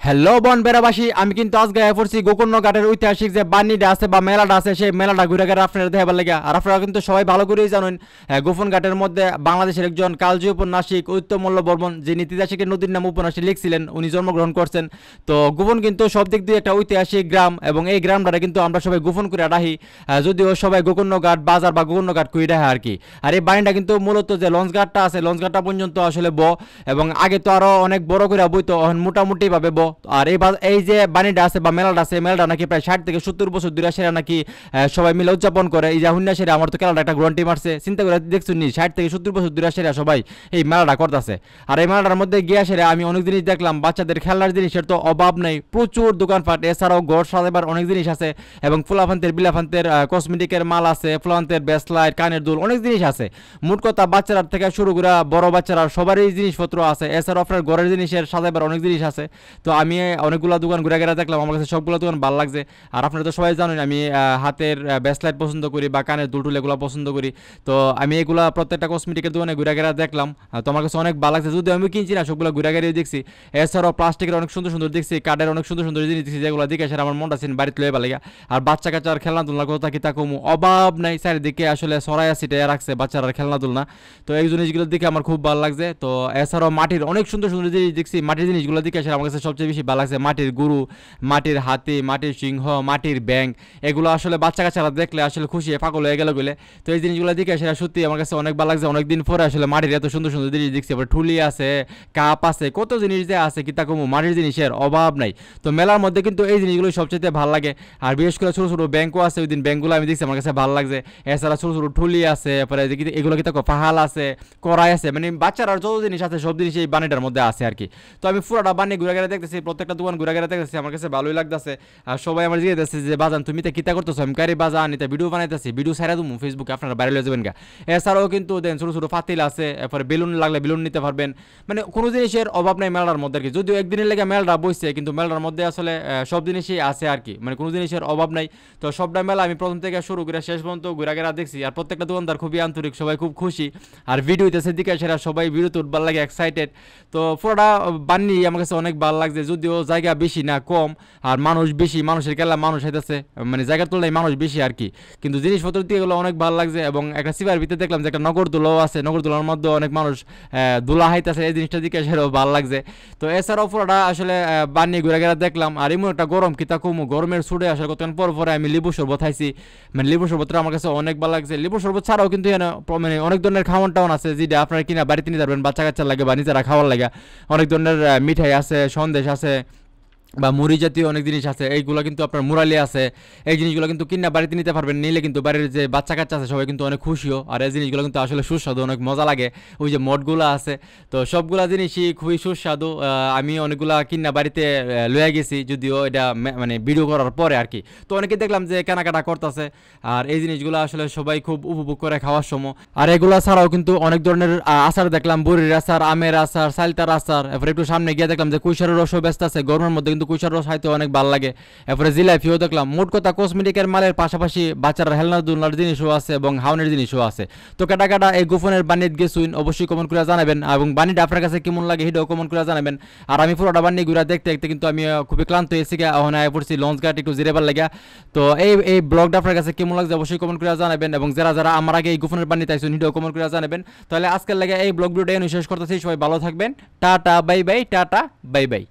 Hello বনবেরাবাসী, আমি কিন্তু আজকে পড়ছি গোকর্ণঘাটের ঐতিহাসিক যে বাণীটা আছে বা মেলাটা আছে, সেই মেলাটা ঘুরে ঘুরে আপনারা দেখাবার লাগে। আর আপনারা কিন্তু সবাই ভালো করেই জানেন গোপন ঘাটের মধ্যে বাংলাদেশের একজন কালজয়ী উপন্যাসিক উত্তমল্ল বর্মন, যে নীতিদাসীকে নদীর নাম উপন্যাসে লিখছিলেন, উনি জন্মগ্রহণ করছেন। তো গোপন কিন্তু সব দিক দিয়ে একটা ঐতিহাসিক গ্রাম, এবং এই গ্রামটারে কিন্তু আমরা সবাই গোপন করে রাখি, যদিও সবাই গোকর্ণঘাট বাজার বা গোকর্ণঘাট কুই রাখে আর কি। আর এই বাণীটা কিন্তু মূলত যে লঞ্চঘাটটা আছে, লঞ্চঘাটটা পর্যন্ত আসলে এবং আগে তো আরো অনেক বড় করে বইতো, মোটামুটি ভাবে আর এই যে বাণীটা আছে বা মেলাটা আছে, মেলাটা নাকি প্রায় 60 থেকে 70 বছর ধরে সেরা নাকি সবাই মিলে উদযাপন করে। এই যে হুন্না সেরা আমার তো খেলাটা একটা গ্রন্টি মারছে, চিন্তা করে দেখছুন নি 60 থেকে 70 বছর ধরে সেরা সবাই এই মেলাটা করতেছে। আর এই মেলাটার মধ্যে গিয়া সেরা আমি অনেক জিনিস দেখলাম, বাচ্চাদের খেলার জিনিসের তো অভাব নেই, প্রচুর দোকানপাট, এছাড়াও ঘর সাজাবার অনেক জিনিস আছে, এবং ফুলাফান্তের বিলাফান্তের কসমেটিকের মাল আছে, ফুলাফান্তের ব্রেসলাইট, কানের দুল, অনেক জিনিস আছে। মোট কথা বাচ্চারা থেকে শুরু করে বড় বাচ্চারা সবারই জিনিসপত্র আছে, এছাড়াও আপনার ঘরের জিনিসের সাজাবার অনেক জিনিস আছে। তো আমি অনেকগুলো দোকান ঘুরে ঘুরে দেখলাম, আমার কাছে সবগুলো দোকান ভালো লাগছে। আর আপনারা তো সবাই জানেন আমি হাতের ব্রেসলাইট পছন্দ করি বা কানের দুলটুল এগুলো পছন্দ করি। তো আমি এগুলা প্রত্যেকটা কসমেটিকের দোকানে ঘুরে ঘুরে দেখলাম, তো আমার কাছে অনেক ভালো লাগছে, যদি আমি কিনছি না সবগুলো ঘুরে ঘুরে দেখছি। এছাড়াও প্লাস্টিকের অনেক সুন্দর সুন্দর দেখছি, কাঠের অনেক সুন্দর সুন্দর জিনিস দেখছি, যেগুলো দেখে সেটা আমার মনটা ছিল বাড়িতে লয়ে ভালো লাগে। আর বাচ্চা কাচ্চার খেলনা দুলনার কথা কি তা কমু অভাব নাই, চারিদিকে আসলে সরাইয়া ছিটাইয়া রাখছে বাচ্চারা খেলনা দুলনা। তো এই জিনিসগুলো দেখে আমার খুব ভালো লাগছে। তো এছাড়াও মাটির অনেক সুন্দর সুন্দর জিনিস দেখছি, মাটির জিনিসগুলো দেখে সেটা আমার কাছে সবচেয়ে বেশি ভালো লাগছে। মাটির গরু, মাটির হাতি, মাটির সিংহ, মাটির ব্যাঙ, এগুলো আসলে বাচ্চা কাচ্চারা দেখলে আসলে খুশি পাগল হয়ে গেল বলে। তো এই জিনিসগুলো দেখে সেটা সত্যি আমার কাছে অনেক ভালো লাগছে। অনেকদিন পরে আসলে মাটির এত সুন্দর সুন্দর জিনিস দেখছি। আবার ঠুলি আছে, কাপ আছে, কত জিনিস যে আছে কি তা কমু, মাটির জিনিসের অভাব নাই। তো মেলার মধ্যে কিন্তু এই জিনিসগুলো সবচেয়ে ভালো লাগে। আর বিশেষ করে ছোটো ছোটো ব্যাংকও আছে, ওই দিন ব্যাংকগুলো আমি দেখছি, আমার কাছে ভালো লাগছে। এছাড়া ছোটো ছোটো ঠুলি আছে, পরে এগুলো কি তাকো পাহাল আছে, কড়াই আছে, মানে বাচ্চারা যত জিনিস আছে সব জিনিস এই বাণীটার মধ্যে আছে আর কি। তো আমি পুরোটা বাণী ঘুরে ঘুরে দেখতেছি, প্রত্যেকটা দোকান ঘুরে ঘুরে দেখতেছি, আমার কাছে ভালোই লাগতেছে। আর সবাই আমার জিজ্ঞেস যে বাজান তুমি তো কিতা করতেছো, আমি কারি বাজান এটা ভিডিও বানাইতেছি, ভিডিও ছাড়া তুমি ফেসবুকে আপনারা বাইরে লয়ে যাবেন গা। এছাড়াও কিন্তু দেন ছোটো ছোটো পাতিল আছে, এরপরে বেলুন লাগলে বেলুন নিতে পারবেন, মানে কোনো জিনিসের অভাব নাই মেলার মধ্যে আর কি। যদিও একদিনের লেগে মেলাটা বসছে, কিন্তু মেলার মধ্যে আসলে সব জিনিসই আছে আর কি, মানে কোনো জিনিসের অভাব নাই। তো সবটা মেলা আমি প্রথম থেকে শুরু করে শেষ পর্যন্ত ঘুরা ঘেরা দেখছি। আর প্রত্যেকটা দোকানদার খুবই আন্তরিক, সবাই খুব খুশি। আর ভিডিওতে সেদিকে সেরা সবাই ভিডিওতে উঠবার লাগে এক্সাইটেড। তো পুরোটা বান্নি আমার কাছে অনেক ভালো লাগছে, যদিও জায়গা বেশি না কম, আর মানুষ বেশি, মানুষের খেলা মানুষ হইতেছে, মানে জায়গার তুলনায় মানুষ বেশি আর কি। কিন্তু জিনিসপত্র দিয়ে এগুলো অনেক ভালো লাগছে। এবং একটা সিবার ভিতরে দেখলাম যে একটা নগরদোলাও আছে, নগরদোলার মধ্যে অনেক মানুষ দোলা হাইতেছে, এই জিনিসটা দিকে সেটাও ভালো লাগছে। তো এছাড়াও পুরোটা আসলে বান্নি ঘুরে ঘেরা দেখলাম। আর এমন একটা গরম কিতা কমু, গরমের ছুটে আসার কতক্ষণ পর পরে আমি লেবু শরবত খাইছি, মানে লেবু শরবতটা আমার কাছে অনেক ভালো লাগছে। লেবু শরবত ছাড়াও কিন্তু মানে অনেক ধরনের খাওয়ান টাউন আছে, যেটা আপনারা কিনা বাড়িতে নিতে পারবেন বাচ্চা কাচ্চা লাগে বা নিজেরা খাওয়ার লাগে। অনেক ধরনের মিঠাই আছে, সন্দেশ আছে, বা মুড়ি জাতীয় অনেক জিনিস আছে, এইগুলো কিন্তু আপনার মুরালি আছে। এই জিনিসগুলো কিন্তু কিনা বাড়িতে নিতে পারবেন, নিলে কিন্তু বাড়ির যে বাচ্চা কাচ্চা আছে সবাই কিন্তু অনেক খুশিও। আর এই জিনিসগুলো কিন্তু আসলে সুস্বাদু, অনেক মজা লাগে। ওই যে মঠগুলো আছে, তো সবগুলা জিনিসই খুবই সুস্বাদু। আমি অনেকগুলা কিনা বাড়িতে লয়ে গেছি, যদিও এটা মানে ভিডিও করার পরে আর কি। তো অনেকে দেখলাম যে কেনাকাটা করতেছে। আর এই জিনিসগুলো আসলে সবাই খুব উপভোগ করে খাওয়ার সময়। আর এগুলা ছাড়াও কিন্তু অনেক ধরনের আচার দেখলাম, বড়ির আচার, আমের আচার, সালতার আচার। এরপরে একটু সামনে গিয়ে দেখলাম যে কুইশারের রসও ব্যস্ত আছে, গরমের মধ্যে কিন্তু কুইশার রস খাইতে অনেক ভালো লাগে। এরপরে জিলাপিও দেখলাম। মোট কথা কসমেটিকের মালের পাশাপাশি বাচ্চারা হেলনা দুলনার জিনিসও আছে এবং হাউনের জিনিসও আছে। তো কাটা কাটা এই গোপনের বাণীত গেছুন, অবশ্যই কমেন্ট করে জানাবেন, এবং বাণীটা আপনার কাছে কেমন লাগে সেটাও কমেন্ট করে জানাবেন। আর আমি পুরোটা বাণী ঘুরে দেখতে দেখতে কিন্তু আমি খুবই ক্লান্ত হয়েছি, ওখানে পড়ছি লঞ্চঘাট একটু জিরেবার লাগে। তো এই ব্লগটা আপনার কাছে কেমন লাগছে অবশ্যই কমেন্ট করে জানাবেন, এবং যারা যারা আমার আগে এই গোপনের বাণী তাইছেন সেটাও কমেন্ট করে জানাবেন। তাহলে আজকের লাগে এই ব্লগ ভিডিওটা শেষ করতেছি, সবাই ভালো থাকবেন, tata bye bye, tata bye bye.